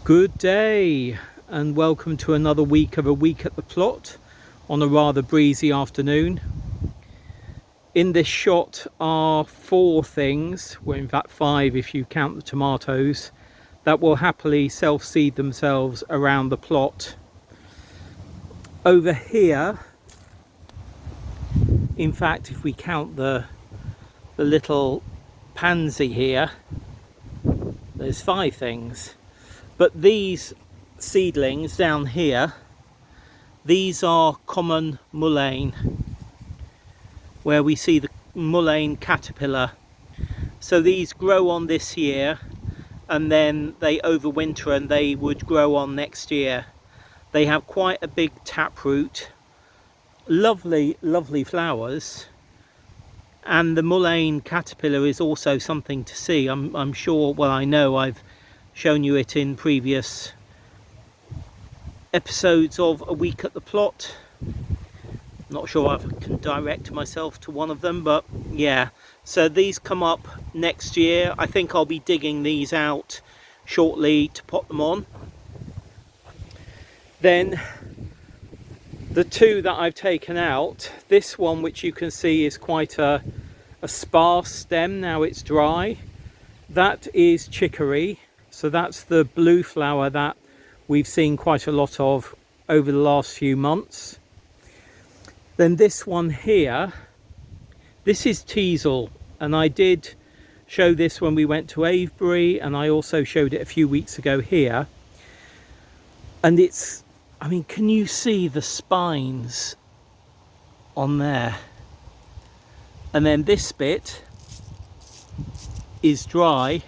Good day and welcome to another week of A Week at the Plot on a rather breezy afternoon. In this shot are 4 things, well in fact 5 if you count the tomatoes, that will happily self-seed themselves around the plot. Over here, in fact if we count the little pansy here, there's 5 things. But these seedlings down here, these are common mullein, where we see the mullein caterpillar. So these grow on this year and then they overwinter and they would grow on next year. They have quite a big taproot, lovely flowers, and the mullein caterpillar is also something to see. I'm sure, well I know I've shown you it in previous episodes of A Week at the Plot. Not sure I can direct myself to one of them, but yeah. So these come up next year. I think I'll be digging these out shortly to pot them on. Then the 2 that I've taken out, this one which you can see is quite a sparse stem, now it's dry. That is chicory. So that's the blue flower that we've seen quite a lot of over the last few months. Then this one here, this is teasel, and I did show this when we went to Avebury, and I also showed it a few weeks ago here. And it's, I mean, can you see the spines on there? And then this bit is dry.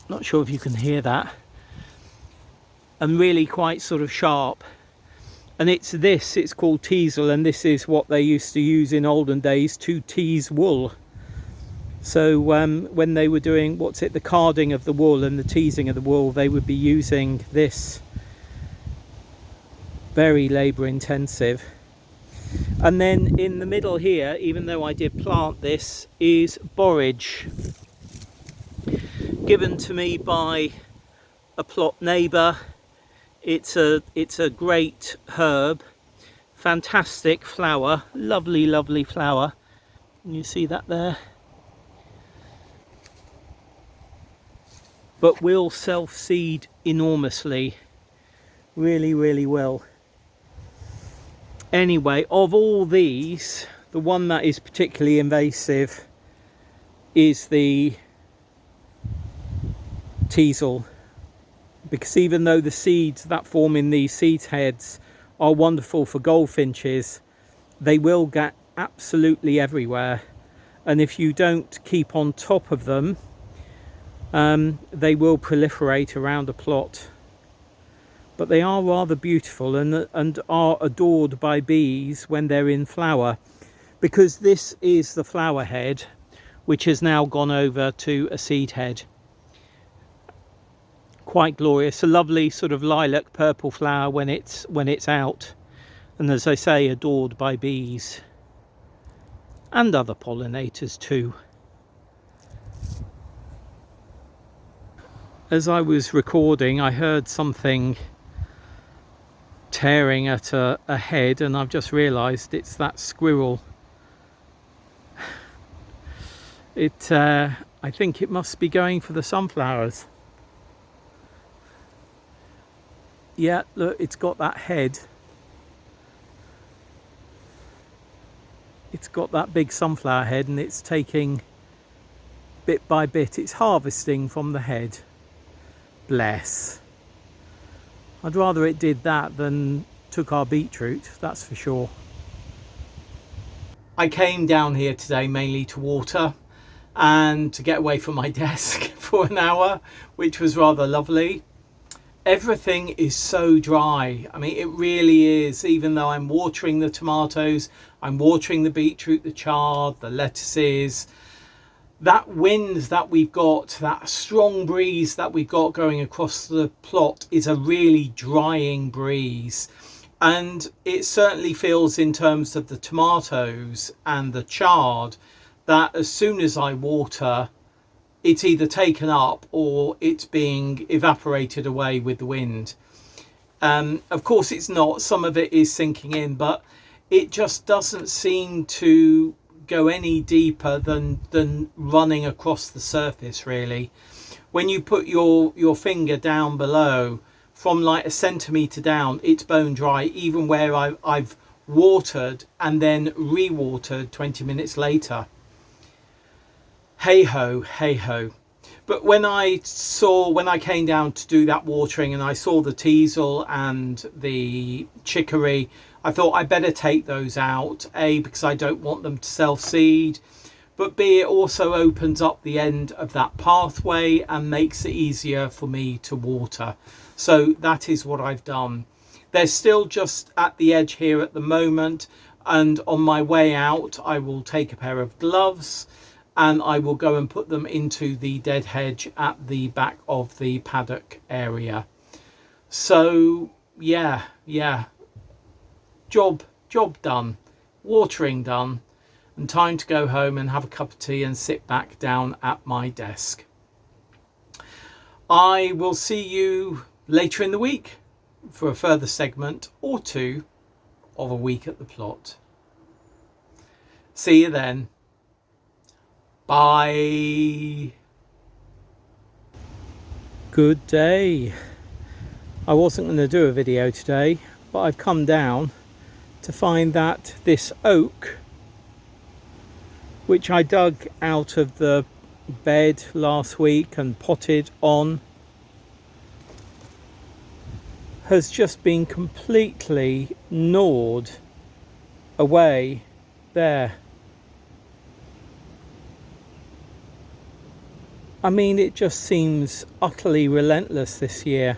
Not sure if you can hear that, and really quite sort of sharp. And it's called teasel, and this is what they used to use in olden days to tease wool. So when they were doing, the carding of the wool and the teasing of the wool, they would be using this. Very labour intensive. And then in the middle here, even though I did plant this, is borage, given to me by a plot neighbour. It's a great herb, fantastic flower, lovely flower. Can you see that there? But will self-seed enormously, really will. Anyway, of all these, the one that is particularly invasive is the teasel, because even though the seeds that form in these seed heads are wonderful for goldfinches, they will get absolutely everywhere, and if you don't keep on top of them, they will proliferate around a plot. But they are rather beautiful and are adored by bees when they're in flower, because this is the flower head, which has now gone over to a seed head. Quite glorious, a lovely sort of lilac purple flower when it's out, and as I say, adored by bees and other pollinators too. As I was recording, I heard something tearing at a head, and I've just realised it's that squirrel. I think it must be going for the sunflowers. Yeah, look, it's got that head. It's got that big sunflower head, and it's taking bit by bit. It's harvesting from the head. Bless. I'd rather it did that than took our beetroot, that's for sure. I came down here today mainly to water and to get away from my desk for an hour, which was rather lovely. Everything is so dry. I mean, it really is. Even though I'm watering the tomatoes, I'm watering the beetroot, the chard, the lettuces, that wind that we've got, that strong breeze that we've got going across the plot is a really drying breeze. And it certainly feels in terms of the tomatoes and the chard that as soon as I water, it's either taken up or it's being evaporated away with the wind. Of course it's not, some of it is sinking in, but it just doesn't seem to go any deeper than running across the surface, really. When you put your finger down below, from like a centimetre down, it's bone dry, even where I've watered and then re-watered 20 minutes later. Hey ho, hey ho. But when I came down to do that watering and I saw the teasel and the chicory, I thought I better take those out, A, because I don't want them to self-seed, but B, it also opens up the end of that pathway and makes it easier for me to water. So that is what I've done. They're still just at the edge here at the moment, and on my way out I will take a pair of gloves and I will go and put them into the dead hedge at the back of the paddock area. So yeah, job done, watering done, and time to go home and have a cup of tea and sit back down at my desk. I will see you later in the week for a further segment or two of A Week at the Plot. See you then. Bye. Good day. I wasn't going to do a video today, but I've come down to find that this oak, which I dug out of the bed last week and potted on, has just been completely gnawed away there. I mean, it just seems utterly relentless this year.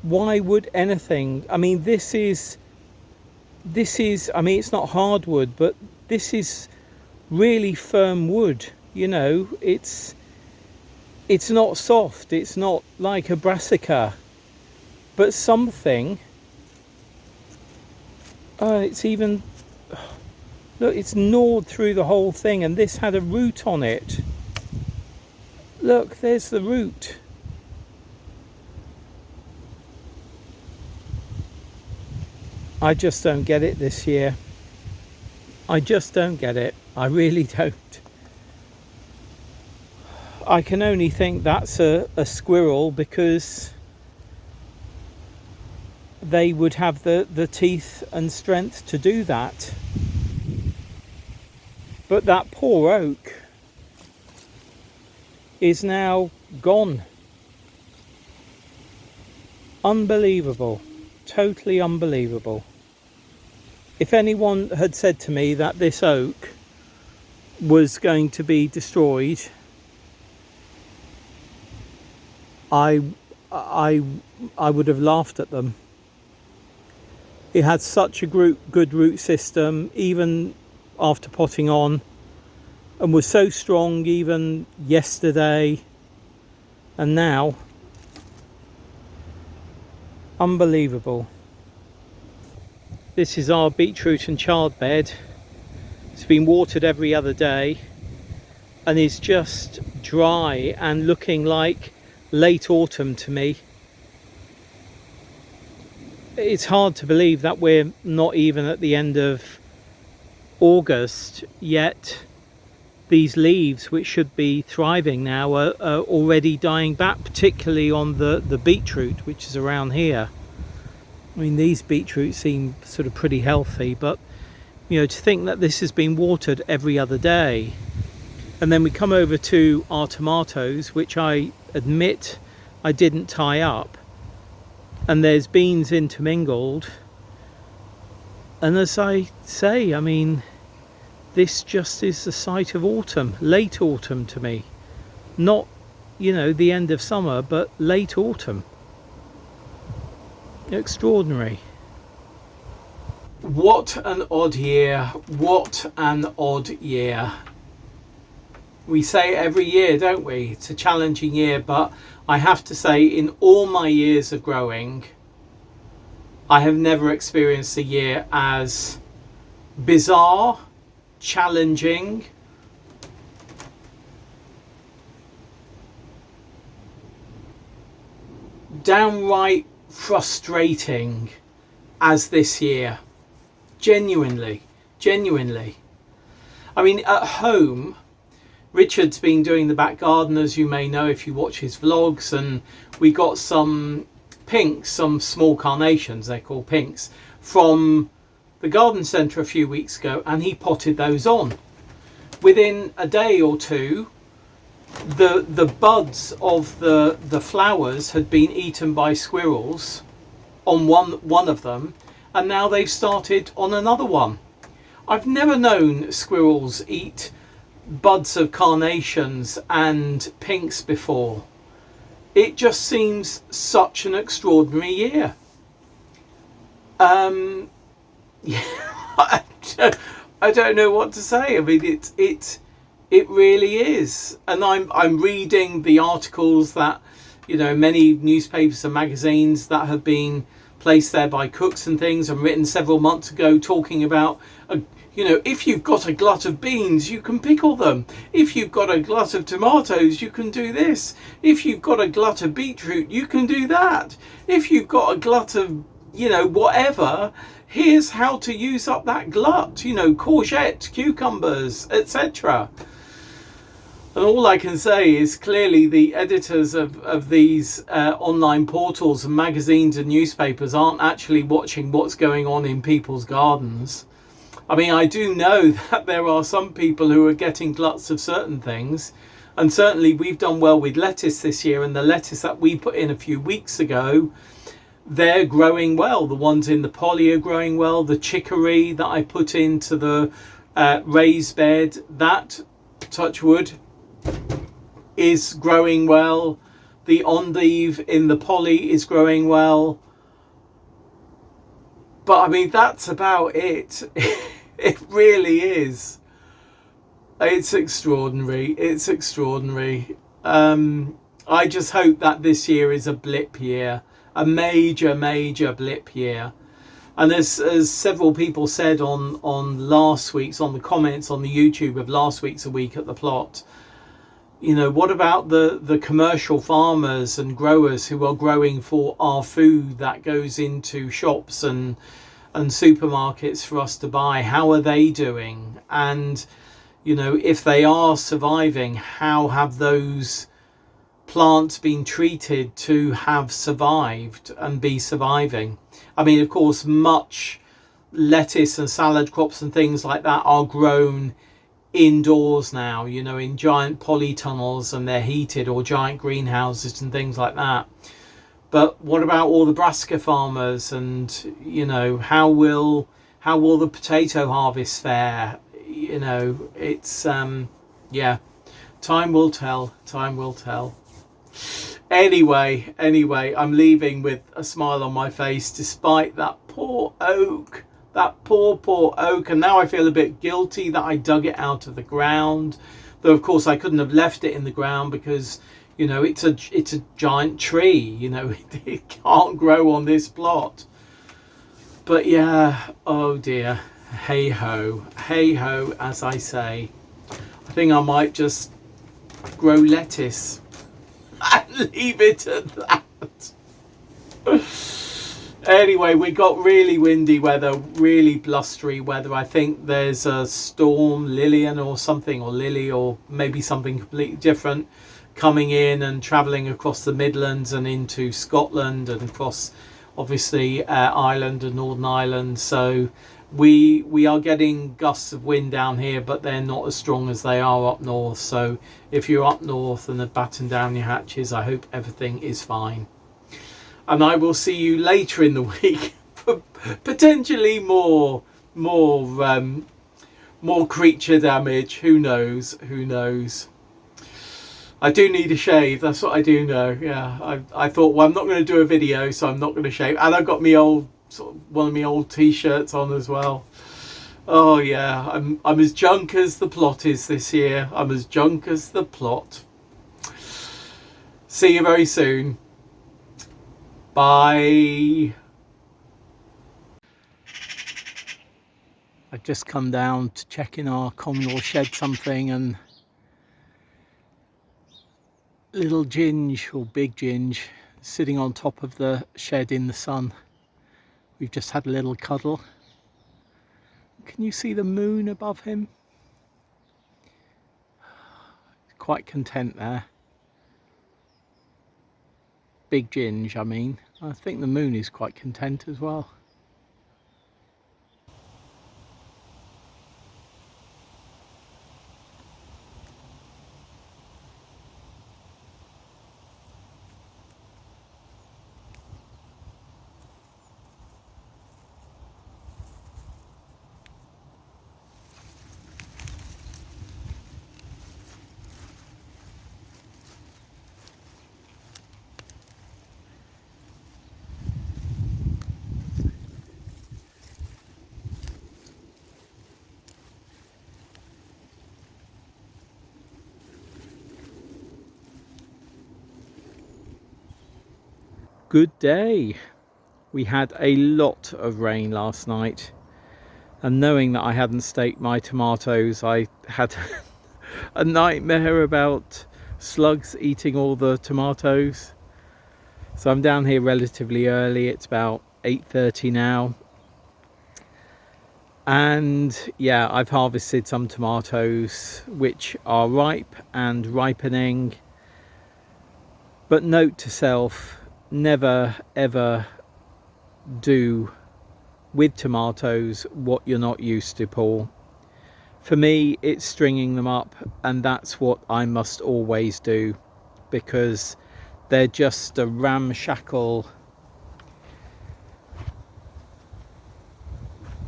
Why would anything, I mean, this is, I mean, it's not hardwood, but this is really firm wood, you know. It's not soft, it's not like a brassica, but something. It's even, look, it's gnawed through the whole thing, and this had a root on it. Look, there's the root. I just don't get it this year. I just don't get it. I really don't. I can only think that's a squirrel, because they would have the teeth and strength to do that. But that poor oak is now gone. Unbelievable. Totally unbelievable. If anyone had said to me that this oak was going to be destroyed, I would have laughed at them. It had such a good root system, even after potting on, and was so strong even yesterday, and now, unbelievable. This is our beetroot and chard bed. It's been watered every other day and is just dry and looking like late autumn to me. It's hard to believe that we're not even at the end of August yet. These leaves, which should be thriving now, are already dying back, particularly on the beetroot, which is around here. I mean, these beetroots seem sort of pretty healthy, but you know, to think that this has been watered every other day. And then we come over to our tomatoes, which I admit I didn't tie up, and there's beans intermingled. And as I say, I mean, this just is the sight of autumn, late autumn to me. Not, you know, the end of summer, but late autumn. Extraordinary. What an odd year. What an odd year. We say every year, don't we? It's a challenging year, but I have to say, in all my years of growing, I have never experienced a year as bizarre, challenging, downright frustrating as this year. Genuinely. I mean, at home, Richard's been doing the back garden, as you may know if you watch his vlogs, and we got some pinks, some small carnations, they're called pinks, from the garden centre a few weeks ago, and he potted those on. Within a day or two, the buds of the flowers had been eaten by squirrels on one of them, and now they've started on another one. I've never known squirrels eat buds of carnations and pinks before. It just seems such an extraordinary year. Yeah, I don't know what to say. I mean, it really is. And I'm reading the articles that, you know, many newspapers and magazines that have been placed there by cooks and things, and written several months ago, talking about, you know, if you've got a glut of beans, you can pickle them. If you've got a glut of tomatoes, you can do this. If you've got a glut of beetroot, you can do that. If you've got a glut of, you know, whatever, here's how to use up that glut, you know, courgette, cucumbers, etc. And all I can say is, clearly the editors of these online portals and magazines and newspapers aren't actually watching what's going on in people's gardens. I mean, I do know that there are some people who are getting gluts of certain things, and certainly we've done well with lettuce this year, and the lettuce that we put in a few weeks ago, they're growing well. The ones in the poly are growing well. The chicory that I put into the raised bed, that, touch wood, is growing well. The endive in the poly is growing well. But I mean, that's about it. It really is. It's extraordinary. It's extraordinary. I just hope that this year is a blip year, a major blip year. And as several people said on last week's, on the comments on the YouTube of last week's A Week at the Plot, you know, what about the commercial farmers and growers who are growing for our food that goes into shops and supermarkets for us to buy? How are they doing? And, you know, if they are surviving, how have those plants been treated to have survived and be surviving? I mean, of course, much lettuce and salad crops and things like that are grown indoors now, you know, in giant polytunnels, and they're heated, or giant greenhouses and things like that. But what about all the brassica farmers? And, you know, how will the potato harvest fare? You know, it's yeah, time will tell. Anyway, I'm leaving with a smile on my face, despite that poor oak. That poor oak. And now I feel a bit guilty that I dug it out of the ground, though of course I couldn't have left it in the ground, because, you know, it's a giant tree, you know, it can't grow on this plot. But yeah, oh dear, hey ho, as I say. I think I might just grow lettuce and leave it at that. Anyway, we got really windy weather, really blustery weather. I think there's a storm, Lillian or something, or Lily, or maybe something completely different, coming in and travelling across the Midlands and into Scotland, and across, obviously, Ireland and Northern Ireland. So we are getting gusts of wind down here, but they're not as strong as they are up north. So if you're up north and have battened down your hatches, I hope everything is fine. And I will see you later in the week for potentially more creature damage. Who knows? I do need a shave. That's what I do know. Yeah, I thought, well, I'm not going to do a video, so I'm not going to shave. And I've got me old, sort of one of my old t-shirts on as well. Oh yeah, I'm as junk as the plot is this year. I'm as junk as the plot. See you very soon. Bye. I've just come down to check in our communal shed something, and little Ginge, or Big Ginge, sitting on top of the shed in the sun. We've just had a little cuddle. Can you see the moon above him? Quite content there. Big Ginge, I mean. I think the moon is quite content as well. Good day. We had a lot of rain last night, and knowing that I hadn't staked my tomatoes, I had a nightmare about slugs eating all the tomatoes. So I'm down here relatively early. It's about 8:30 now, and yeah, I've harvested some tomatoes which are ripe and ripening. But note to self, never ever do with tomatoes what you're not used to, Paul. For me, it's stringing them up, and that's what I must always do, because they're just a ramshackle,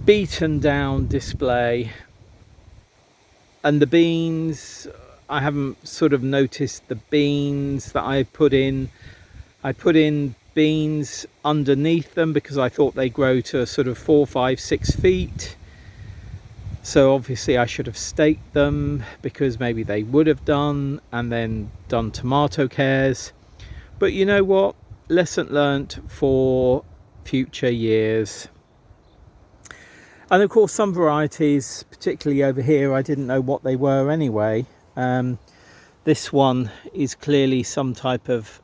beaten down display. And the beans, I haven't sort of noticed the beans that I put in. I put in beans underneath them because I thought they grow to sort of 4, 5, 6 feet. So obviously I should have staked them, because maybe they would have done, and then done tomato cares. But you know what? Lesson learnt for future years. And of course some varieties, particularly over here, I didn't know what they were anyway. This one is clearly some type of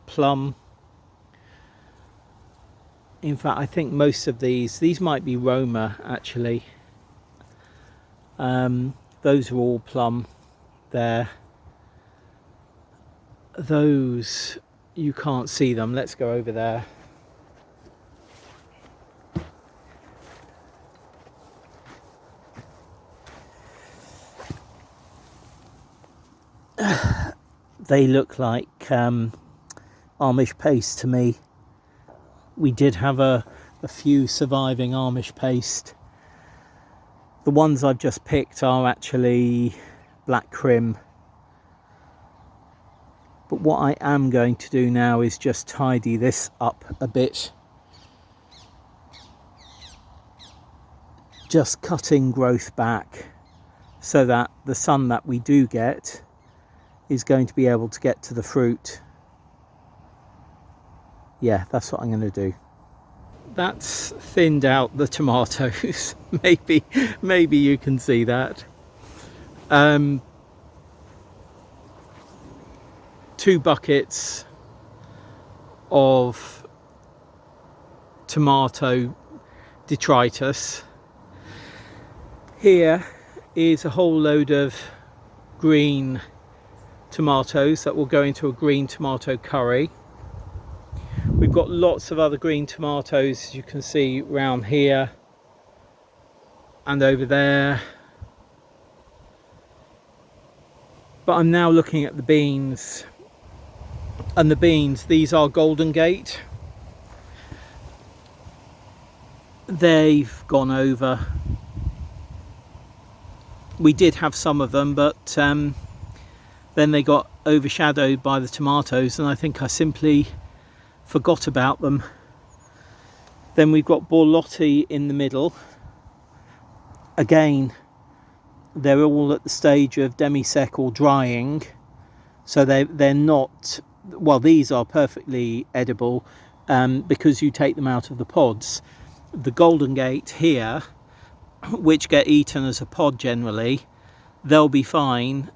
plum. In fact, I think most of these might be Roma actually. Those are all plum there. Those, you can't see them. Let's go over there. They look like Amish paste to me. We did have a few surviving Amish paste. The ones I've just picked are actually black crim. But what I am going to do now is just tidy this up a bit. Just cutting growth back so that the sun that we do get is going to be able to get to the fruit. Yeah, that's what I'm going to do. That's thinned out the tomatoes. maybe you can see that. 2 buckets of tomato detritus. Here is a whole load of green tomatoes that will go into a green tomato curry. We've got lots of other green tomatoes, as you can see, around here and over there. But I'm now looking at the beans. And the beans, these are Golden Gate. They've gone over. We did have some of them, but then they got overshadowed by the tomatoes, and I think I simply forgot about them. Then we've got Borlotti in the middle. Again, they're all at the stage of demi-sec or drying, so they're not, well, these are perfectly edible because you take them out of the pods. The Golden Gate here, which get eaten as a pod generally, they'll be fine,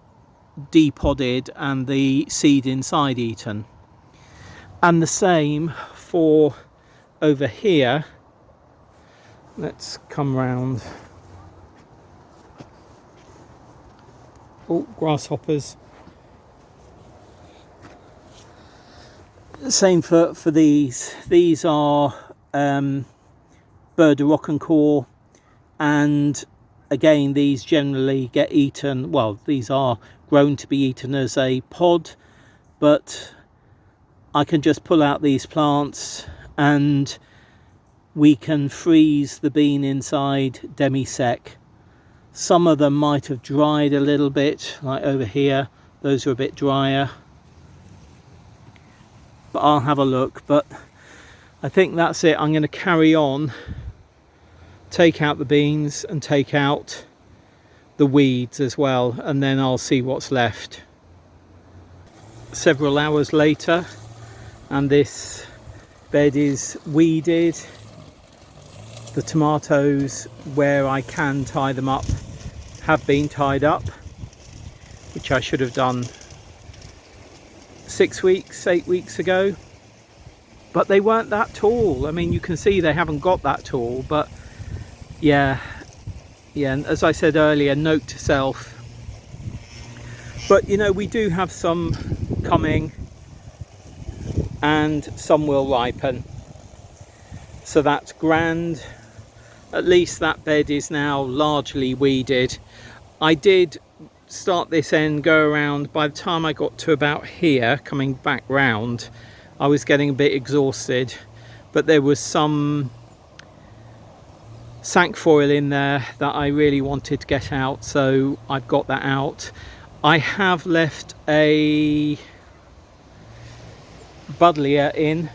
depodded and the seed inside eaten. And the same for over here. Let's come round. Oh, grasshoppers. Same for these. These are bird of rock and core, and again these generally get eaten. Well, these are grown to be eaten as a pod, but I can just pull out these plants and we can freeze the bean inside demi-sec. Some of them might have dried a little bit, like over here. Those are a bit drier, but I'll have a look. But I think that's it. I'm going to carry on, take out the beans and take out the weeds as well, and then I'll see what's left. Several hours later, and this bed is weeded. The tomatoes, where I can tie them up, have been tied up, which I should have done 8 weeks ago, but they weren't that tall. I mean, you can see they haven't got that tall, but yeah, and as I said earlier, note to self. But you know, we do have some coming and some will ripen, so that's grand. At least that bed is now largely weeded. I did start this end, go around. By the time I got to about here, coming back round, I was getting a bit exhausted, but there was some cinquefoil in there that I really wanted to get out, so I've got that out. I have left a buddleia in,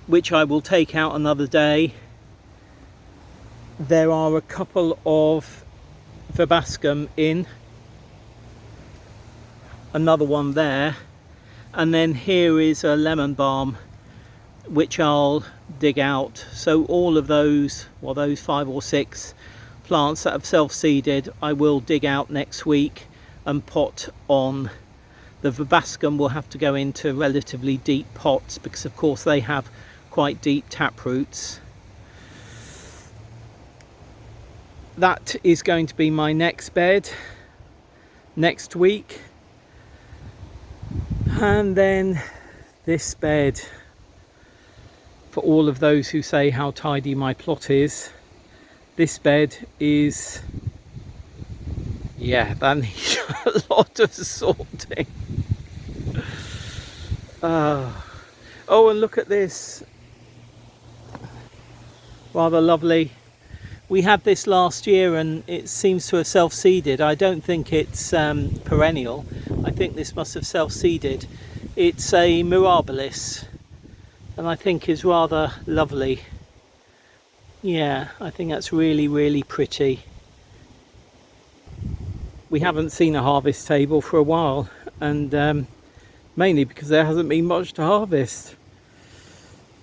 which I will take out another day. There are a couple of verbascum in, another one there, and then here is a lemon balm which I'll dig out. So all of those, well, those 5 or 6 plants that have self-seeded, I will dig out next week and pot on. The verbascum will have to go into relatively deep pots because of course they have quite deep tap roots. That is going to be my next bed next week, and then this bed, for all of those who say how tidy my plot is, this bed is, yeah, that needs a lot of sorting. Oh, and look at this, rather lovely. We had this last year and it seems to have self-seeded. I don't think it's perennial. I think this must have self-seeded. It's a mirabilis, and I think is rather lovely. Yeah, I think that's really, really pretty. We haven't seen a harvest table for a while, and mainly because there hasn't been much to harvest.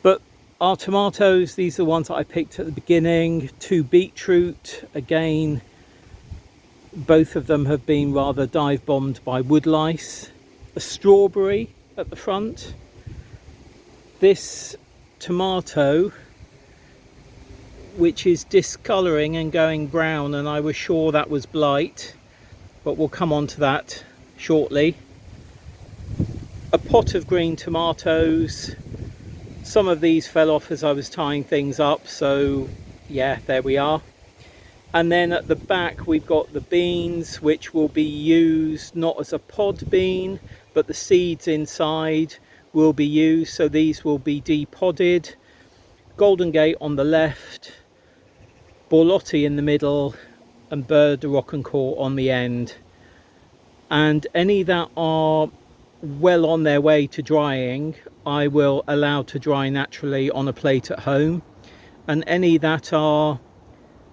But our tomatoes, these are the ones that I picked at the beginning. 2 beetroot, again, both of them have been rather dive bombed by woodlice. A strawberry at the front. This tomato, which is discolouring and going brown, and I was sure that was blight, but we'll come on to that shortly. A pot of green tomatoes. Some of these fell off as I was tying things up, so yeah, there we are. And then at the back we've got the beans, which will be used not as a pod bean, but the seeds inside will be used, so these will be depodded. Golden Gate on the left, Borlotti in the middle, and Bird de Rocancourt on the end. And any that are well on their way to drying, I will allow to dry naturally on a plate at home, and any that are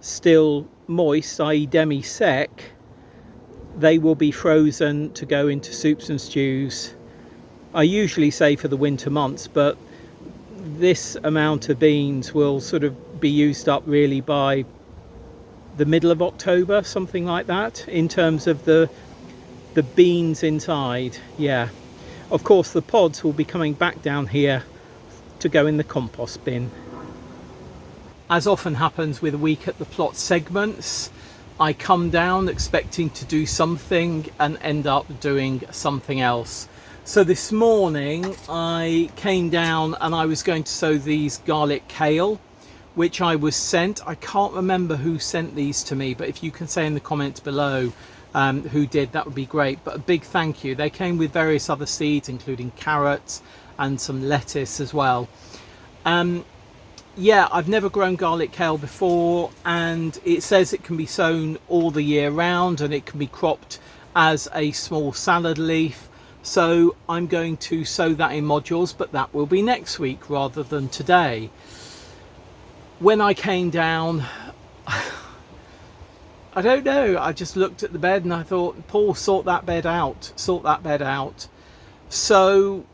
still moist, i.e. demi-sec, they will be frozen to go into soups and stews. I usually say for the winter months, but this amount of beans will sort of be used up really by the middle of October, something like that, in terms of the the beans inside. Yeah, of course the pods will be coming back down here to go in the compost bin. As often happens with a week at the plot segments, I come down expecting to do something and end up doing something else. So this morning I came down and I was going to sow these garlic kale, which I was sent. I can't remember who sent these to me, but if you can say in the comments below who did, that would be great. But a big thank you. They came with various other seeds, including carrots and some lettuce as well. Yeah, I've never grown garlic kale before, and it says it can be sown all the year round and it can be cropped as a small salad leaf. So I'm going to sow that in modules, but that will be next week rather than today. When I came down, I don't know, I just looked at the bed and I thought, Paul, sort that bed out, sort that bed out. So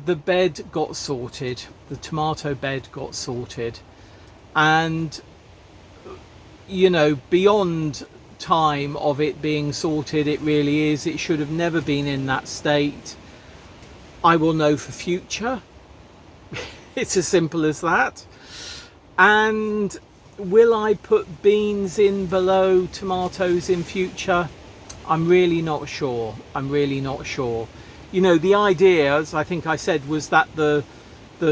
the bed got sorted, the tomato bed got sorted, and you know, beyond time of it being sorted, it really is, it should have never been in that state. I will know for future. It's as simple as that. And will I put beans in below tomatoes in future? I'm really not sure. I'm really not sure. You know, the idea, as I think I said, was that the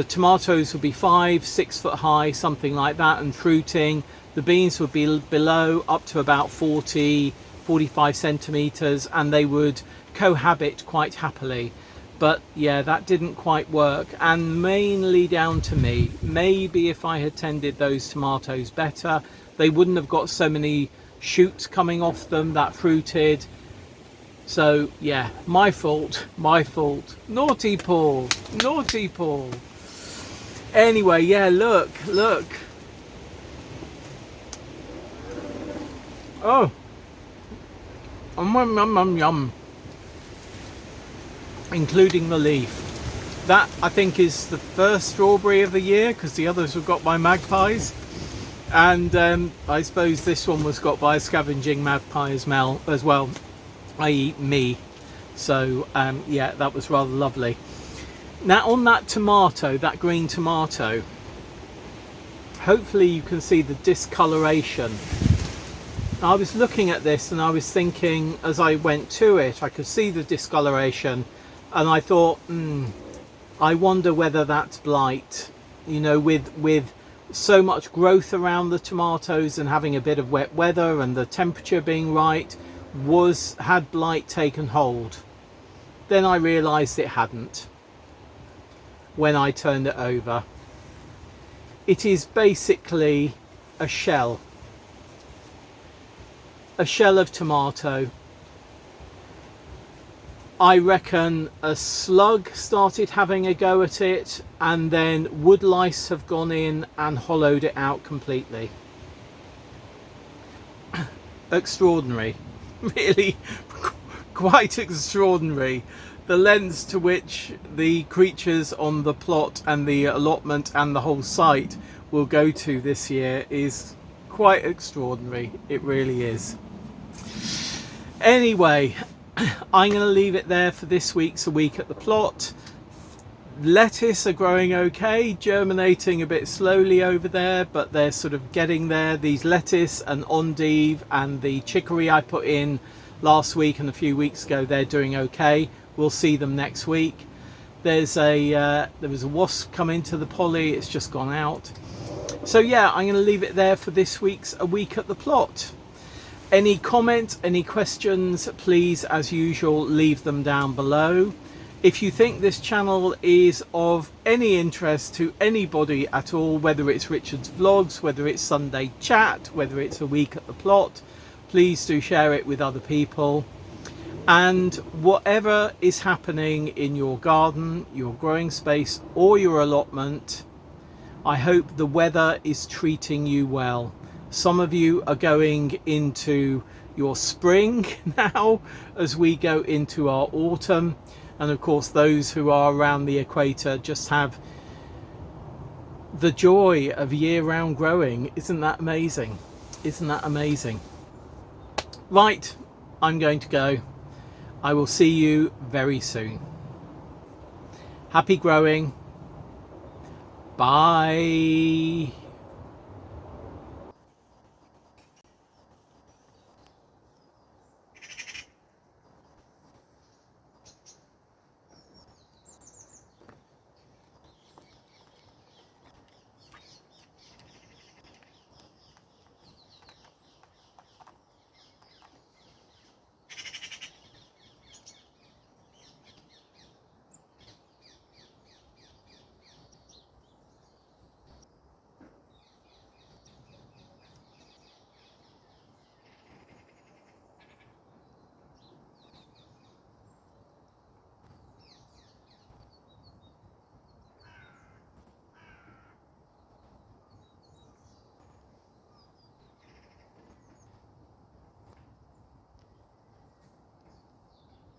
tomatoes would be 5-6 foot high, something like that, and fruiting. The beans would be below, up to about 40-45 centimeters, and they would cohabit quite happily. But yeah, that didn't quite work, and mainly down to me. Maybe if I had tended those tomatoes better, they wouldn't have got so many shoots coming off them that fruited. So yeah, my fault, my fault. Naughty Paul, naughty Paul. Anyway, yeah, look. Oh, yum. Including the leaf. That, I think, is the first strawberry of the year, because the others were got by magpies. And I suppose this one was got by a scavenging magpie as well, i.e. me. So yeah, that was rather lovely. Now on that tomato, that green tomato, hopefully you can see the discoloration. I was looking at this and I was thinking, as I went to it, I could see the discoloration, and I thought, I wonder whether that's blight. You know, with so much growth around the tomatoes and having a bit of wet weather and the temperature being right, had blight taken hold? Then I realized it hadn't when I turned it over. It is basically a shell of tomato. I reckon a slug started having a go at it, and then wood lice have gone in and hollowed it out completely. Extraordinary. Really quite extraordinary. The lengths to which the creatures on the plot and the allotment and the whole site will go to this year is quite extraordinary. It really is. Anyway, I'm going to leave it there for this week's A Week at the Plot. Lettuce are growing okay, germinating a bit slowly over there, but they're sort of getting there. These lettuce and endive and the chicory I put in last week and a few weeks ago, they're doing okay. We'll see them next week. There was a wasp come into the poly, it's just gone out. So yeah, I'm going to leave it there for this week's A Week at the Plot. Any comments, any questions, please, as usual, leave them down below. If you think this channel is of any interest to anybody at all, whether it's Richard's Vlogs, whether it's Sunday Chat, whether it's A Week at the Plot, please do share it with other people. And whatever is happening in your garden, your growing space, or your allotment, I hope the weather is treating you well. Some of you are going into your spring now as we go into our autumn. And of course, those who are around the equator just have the joy of year-round growing. Isn't that amazing? Isn't that amazing? Right, I'm going to go. I will see you very soon. Happy growing. Bye.